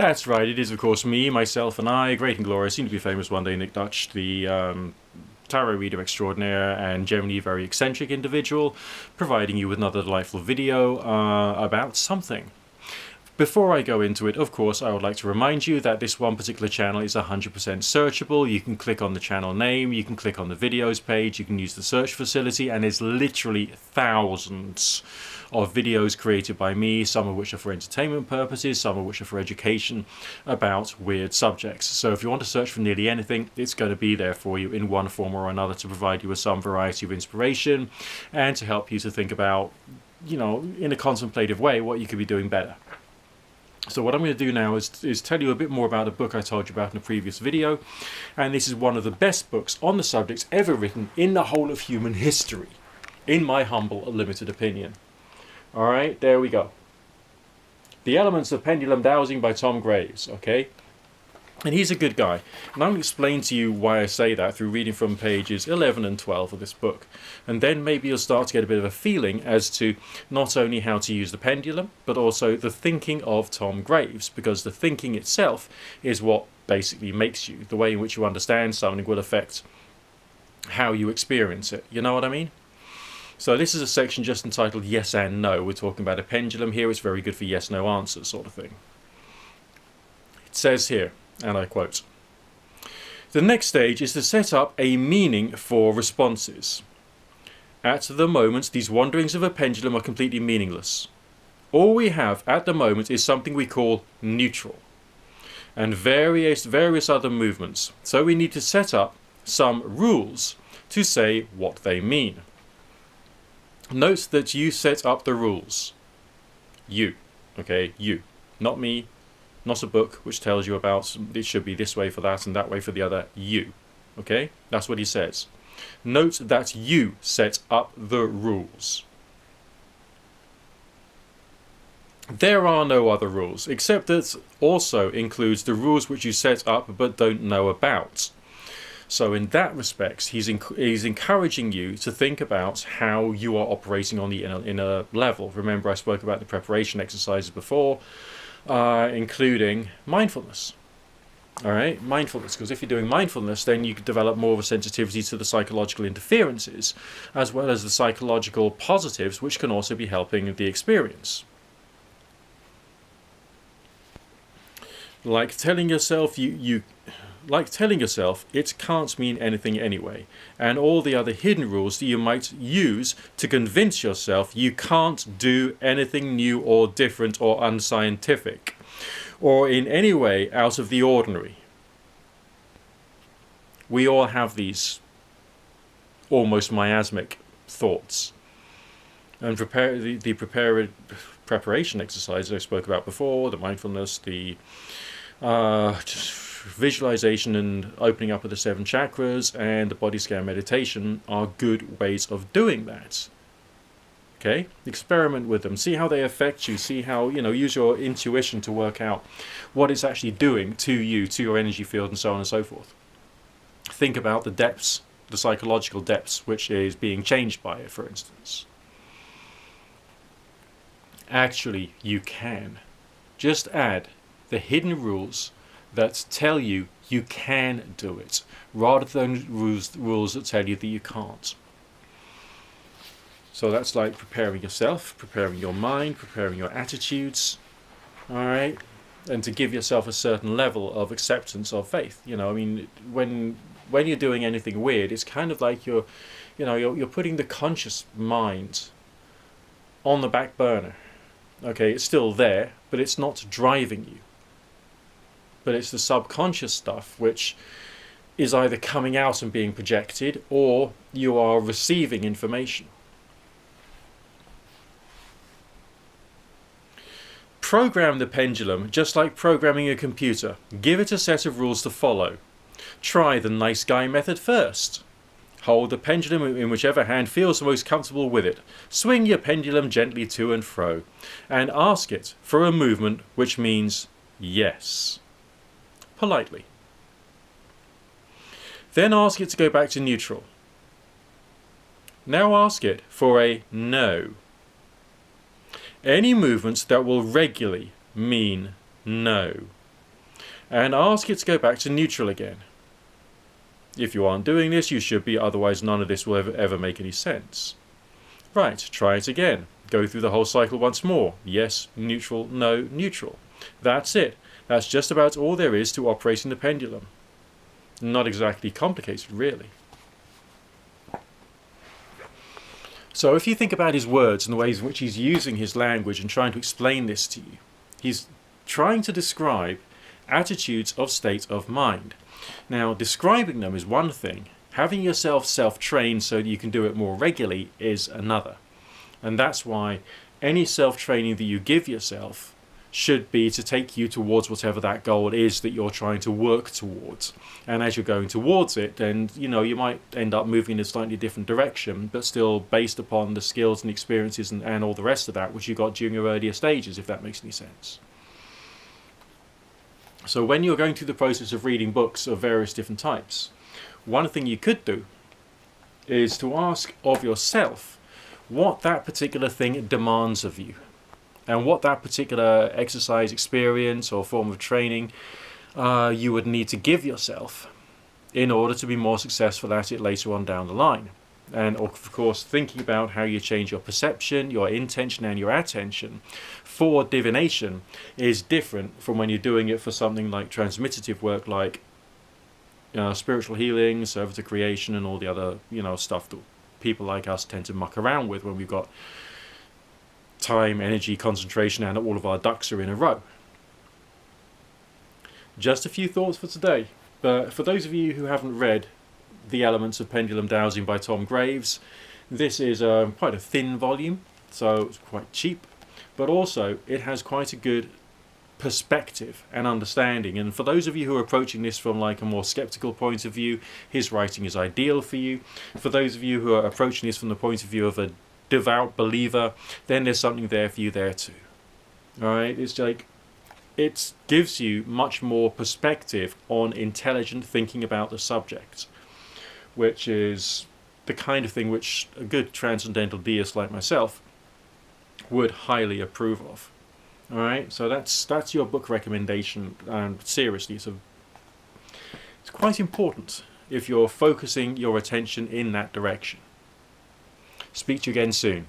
That's right, it is of course me, myself and I, great and glorious, soon to be famous one day, Nick Dutch, the tarot reader extraordinaire and generally a very eccentric individual, providing you with another delightful video about something. Before I go into it, of course, I would like to remind you that this one particular channel is 100% searchable. You can click on the channel name, you can click on the videos page, you can use the search facility, and there's literally thousands of videos created by me, some of which are for entertainment purposes, some of which are for education, about weird subjects. So if you want to search for nearly anything, it's going to be there for you in one form or another to provide you with some variety of inspiration and to help you to think about, in a contemplative way, what you could be doing better. So what I'm going to do now is tell you a bit more about a book I told you about in a previous video, and this is one of the best books on the subject ever written in the whole of human history, in my humble limited opinion. Alright, there we go. The Elements of Pendulum Dowsing by Tom Graves, okay? And he's a good guy, and I'm going to explain to you why I say that through reading from pages 11 and 12 of this book. And then maybe you'll start to get a bit of a feeling as to not only how to use the pendulum, but also the thinking of Tom Graves, because the thinking itself is what basically makes you. The way in which you understand something will affect how you experience it. You know what I mean? So this is a section just entitled Yes and No. We're talking about a pendulum here. It's very good for yes-no answers sort of thing. It says here, and I quote, "The next stage is to set up a meaning for responses. At the moment, these wanderings of a pendulum are completely meaningless. All we have at the moment is something we call neutral, and various other movements. So we need to set up some rules to say what they mean. Note that you set up the rules. You. Okay, you. Not me. Not a book which tells you about it should be this way for that and that way for the other. You. Okay? That's what he says. Note that you set up the rules. There are no other rules, except that also includes the rules which you set up but don't know about. So in that respect, he's encouraging you to think about how you are operating on the inner level. Remember, I spoke about the preparation exercises before, including mindfulness. All right, mindfulness, because if you're doing mindfulness, then you could develop more of a sensitivity to the psychological interferences, as well as the psychological positives, which can also be helping the experience. Like telling yourself it can't mean anything anyway, and all the other hidden rules that you might use to convince yourself you can't do anything new or different or unscientific, or in any way out of the ordinary. We all have these almost miasmic thoughts. And the preparation exercise I spoke about before, the mindfulness, the visualization and opening up of the 7 chakras and the body scan meditation are good ways of doing that. Okay? Experiment with them. See how they affect you. See how, use your intuition to work out what it's actually doing to you, to your energy field, and so on and so forth. Think about the depths, the psychological depths, which is being changed by it, for instance. Actually, you can. Just add the hidden rules that tell you you can do it, rather than rules that tell you that you can't. So that's like preparing yourself, preparing your mind, preparing your attitudes, all right, and to give yourself a certain level of acceptance of faith. When you're doing anything weird, it's kind of like you're putting the conscious mind on the back burner. Okay, it's still there, but it's not driving you. But it's the subconscious stuff which is either coming out and being projected, or you are receiving information. Program the pendulum just like programming a computer. Give it a set of rules to follow. Try the nice guy method first. Hold the pendulum in whichever hand feels the most comfortable with it. Swing your pendulum gently to and fro, and ask it for a movement which means yes. Politely. Then ask it to go back to neutral. Now ask it for a no. Any movements that will regularly mean no. and ask it to go back to neutral again. If you aren't doing this, you should be, otherwise none of this will ever make any sense. Right, try it again. Go through the whole cycle once more. Yes, neutral, no, neutral. That's it. That's just about all there is to operating the pendulum. Not exactly complicated, really. So if you think about his words and the ways in which he's using his language and trying to explain this to you, he's trying to describe attitudes of state of mind. Now, describing them is one thing. Having yourself self-trained so that you can do it more regularly is another. And that's why any self-training that you give yourself should be to take you towards whatever that goal is that you're trying to work towards. And as you're going towards it, then you might end up moving in a slightly different direction, but still based upon the skills and experiences and all the rest of that which you got during your earlier stages, if that makes any sense. So when you're going through the process of reading books of various different types, one thing you could do is to ask of yourself what that particular thing demands of you, and what that particular exercise, experience, or form of training you would need to give yourself in order to be more successful at it later on down the line. And of course, thinking about how you change your perception, your intention, and your attention for divination is different from when you're doing it for something like transmutative work, like spiritual healing, service to creation, and all the other stuff that people like us tend to muck around with when we've got time, energy, concentration, and all of our ducks are in a row. Just a few thoughts for today. But for those of you who haven't read The Elements of Pendulum Dowsing by Tom Graves, this is quite a thin volume, so it's quite cheap, but also it has quite a good perspective and understanding. And for those of you who are approaching this from like a more skeptical point of view, his writing is ideal for you. For those of you who are approaching this from the point of view of a devout believer, then there's something there for you there too. Alright, it's like it gives you much more perspective on intelligent thinking about the subject, which is the kind of thing which a good transcendental deist like myself would highly approve of. Alright, so that's your book recommendation, and seriously, it's quite important if you're focusing your attention in that direction. Speak to you again soon.